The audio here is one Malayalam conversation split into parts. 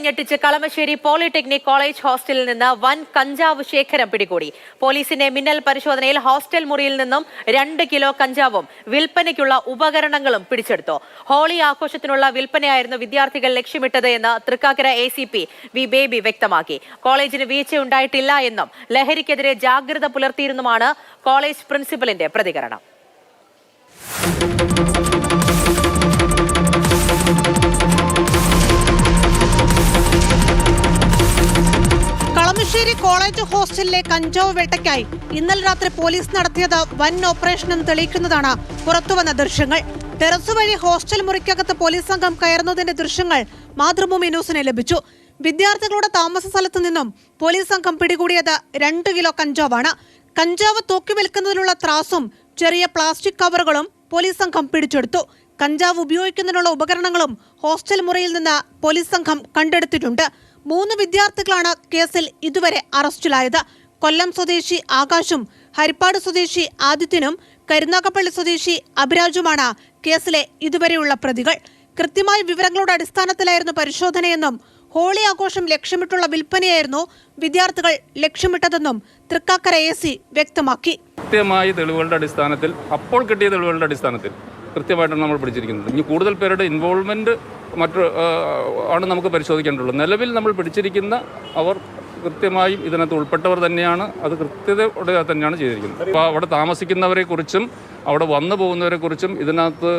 ഞെട്ടിച്ച് കളമശ്ശേരി പോളിടെക്നിക് കോളേജ് ഹോസ്റ്റലിൽ നിന്ന് വൻ കഞ്ചാവ് ശേഖരം പിടികൂടി. പോലീസിന്റെ മിന്നൽ പരിശോധനയിൽ ഹോസ്റ്റൽ മുറിയിൽ നിന്നും 2 കിലോ കഞ്ചാവും വിൽപ്പനയ്ക്കുള്ള ഉപകരണങ്ങളും പിടിച്ചെടുത്തു. ഹോളി ആഘോഷത്തിനുള്ള വിൽപ്പനയായിരുന്നു വിദ്യാർത്ഥികൾ ലക്ഷ്യമിട്ടത് എന്ന് തൃക്കാക്കര ACP വി ബേബി വ്യക്തമാക്കി. കോളേജിന് വീഴ്ചയുണ്ടായിട്ടില്ല എന്നും ലഹരിക്കെതിരെ ജാഗ്രത പുലർത്തിയിരുന്നുമാണ് കോളേജ് പ്രിൻസിപ്പലിന്റെ പ്രതികരണം. കളമശ്ശേരി കോളേജ് ഹോസ്റ്റലിലെ കഞ്ചാവ് വേട്ടയ്ക്കായി ഇന്നലെ രാത്രി പോലീസ് നടത്തിയത് വൻ ഓപ്പറേഷനും തെളിയിക്കുന്നതാണ് പുറത്തുവന്ന ദൃശ്യങ്ങൾ. ടെറസ് വഴി ഹോസ്റ്റൽ മുറിക്കകത്ത് പോലീസ് സംഘം കയറുന്നതിന്റെ ദൃശ്യങ്ങൾ മാതൃഭൂമി ന്യൂസിന് ലഭിച്ചു. വിദ്യാർത്ഥികളുടെ താമസ സ്ഥലത്തു നിന്നും പോലീസ് സംഘം പിടികൂടിയത് 2 കിലോ കഞ്ചാവാണ്. കഞ്ചാവ് തൂക്കി വിൽക്കുന്നതിനുള്ള ത്രാസും ചെറിയ പ്ലാസ്റ്റിക് കവറുകളും പോലീസ് സംഘം പിടിച്ചെടുത്തു. കഞ്ചാവ് ഉപയോഗിക്കുന്നതിനുള്ള ഉപകരണങ്ങളും ഹോസ്റ്റൽ മുറിയിൽ നിന്ന് പോലീസ് സംഘം കണ്ടെടുത്തിട്ടുണ്ട്. 3 വിദ്യാർത്ഥികളാണ് കേസിൽ ഇതുവരെ അറസ്റ്റിലായത്. കൊല്ലം സ്വദേശി ആകാശും ഹരിപ്പാട് സ്വദേശി ആദിത്യനും കരുനാഗപ്പള്ളി സ്വദേശി അഭിരാജുമാണ് കേസിലെ ഇതുവരെയുള്ള പ്രതികൾ. കൃത്യമായ വിവരങ്ങളുടെ അടിസ്ഥാനത്തിലായിരുന്നു പരിശോധനയെന്നും ഹോളി ആഘോഷം ലക്ഷ്യമിട്ടുള്ള വിൽപ്പനയായിരുന്നു വിദ്യാർത്ഥികൾ ലക്ഷ്യമിട്ടതെന്നും തൃക്കാക്കര AC വ്യക്തമാക്കി. കൃത്യമായ തെളിവുകളുടെ അടിസ്ഥാനത്തിൽ, അപ്പോൾ കിട്ടിയ തെളിവുകളുടെ അടിസ്ഥാനത്തിൽ കൃത്യമായിട്ടാണ് നമ്മൾ പിടിച്ചിരിക്കുന്നത്. ഇനി കൂടുതൽ പേരുടെ ഇൻവോൾവ്മെന്റ് ആണ് നമുക്ക് പരിശോധിക്കേണ്ടുള്ളൂ. നിലവിൽ നമ്മൾ പിടിച്ചിരിക്കുന്ന അവർ കൃത്യമായും ഇതിനകത്ത് ഉൾപ്പെട്ടവർ തന്നെയാണ്. അത് കൃത്യതയോടെ തന്നെയാണ് ചെയ്തിരിക്കുന്നത്. അപ്പോൾ അവിടെ താമസിക്കുന്നവരെ കുറിച്ചും അവിടെ വന്നു പോകുന്നവരെ കുറിച്ചും ഇതിനകത്ത്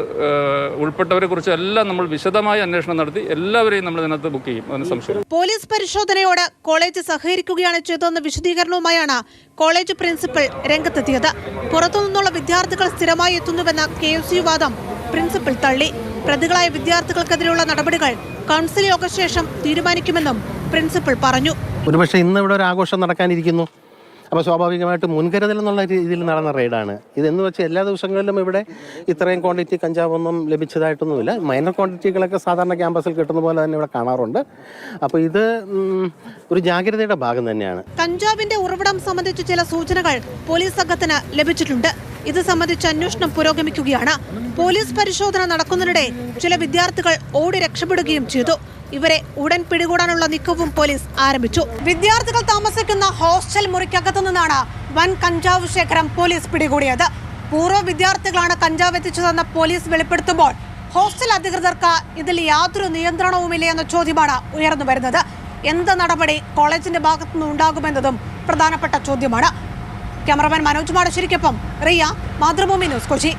ഉൾപ്പെട്ടവരെ കുറിച്ചും എല്ലാം നമ്മൾ വിശദമായ അന്വേഷണം നടത്തി എല്ലാവരെയും നമ്മൾ ഇതിനകത്ത് ബുക്ക് ചെയ്യും. അതിന് സംശയം. പോലീസ് പരിശോധനയോട് കോളേജ് സഹകരിക്കുകയാണ് ചെയ്തതെന്ന വിശദീകരണവുമായാണ് കോളേജ് പ്രിൻസിപ്പൽ രംഗത്തെത്തിയത്. പുറത്തുനിന്നുള്ള വിദ്യാർത്ഥികൾ സ്ഥിരമായി എത്തുന്നുവെന്ന KSU വാദം പ്രിൻസിപ്പൽ തള്ളി. പ്രതികളായ വിദ്യാർത്ഥികൾക്കെതിരെയുള്ള നടപടികൾ കൗൺസിൽ യോഗശേഷം തീരുമാനിക്കുമെന്നും പ്രിൻസിപ്പൽ പറഞ്ഞു. ഒരുപക്ഷെ ഇന്ന് ഇവിടെ ഒരു ആഘോഷം നടക്കാനിരിക്കുന്നു. അപ്പോൾ സ്വാഭാവികമായിട്ട് മുൻകരുതൽ എന്നുള്ള രീതിയിൽ നടന്ന റെയ്ഡാണ് ഇതെന്ന് വെച്ചാൽ എല്ലാ ദിവസങ്ങളിലും ഇവിടെ ഇത്രയും ക്വാണ്ടിറ്റി കഞ്ചാവൊന്നും ലഭിച്ചതായിട്ടൊന്നുമില്ല. മൈനർ ക്വാണ്ടിറ്റികളൊക്കെ സാധാരണ ക്യാമ്പസിൽ കിട്ടുന്ന പോലെ തന്നെ ഇവിടെ കാണാറുണ്ട്. അപ്പോൾ ഇത് ഒരു ജാഗ്രതയുടെ ഭാഗം തന്നെയാണ്. കഞ്ചാവിന്റെ ഉറവിടം സംബന്ധിച്ച് ചില സൂചനകൾ പോലീസ് സംഘത്തിന് ലഭിച്ചിട്ടുണ്ട്. ഇത് സംബന്ധിച്ച് അന്വേഷണം പുരോഗമിക്കുകയാണ്. പോലീസ് പരിശോധന നടക്കുന്നതിനിടെ ചില വിദ്യാർത്ഥികൾ ഓടി രക്ഷപ്പെടുകയും ചെയ്തു. ഇവരെ ഉടൻ പിടികൂടാനുള്ള നീക്കവും പോലീസ് ആരംഭിച്ചു. വിദ്യാർത്ഥികൾ താമസിക്കുന്ന ഹോസ്റ്റൽ മുറിക്കകത്തു നിന്നാണ് വൻ കഞ്ചാവ് ശേഖരം പോലീസ് പിടികൂടിയത്. പൂർവ്വ വിദ്യാർത്ഥികളാണ് കഞ്ചാവ് എത്തിച്ചതെന്ന് പോലീസ് വെളിപ്പെടുത്തുമ്പോൾ ഹോസ്റ്റൽ അധികൃതർക്ക് ഇതിൽ യാതൊരു നിയന്ത്രണവുമില്ല എന്ന ചോദ്യമാണ് ഉയർന്നു വരുന്നത്. എന്ത് നടപടി കോളേജിന്റെ ഭാഗത്തുനിന്ന് ഉണ്ടാകുമെന്നതും പ്രധാനപ്പെട്ട ചോദ്യമാണ്. ക്യാമറമാൻ മനോജ് മാടശ്ശേരിക്കൊപ്പം റിയ, മാതൃഭൂമി ന്യൂസ്, കൊച്ചി.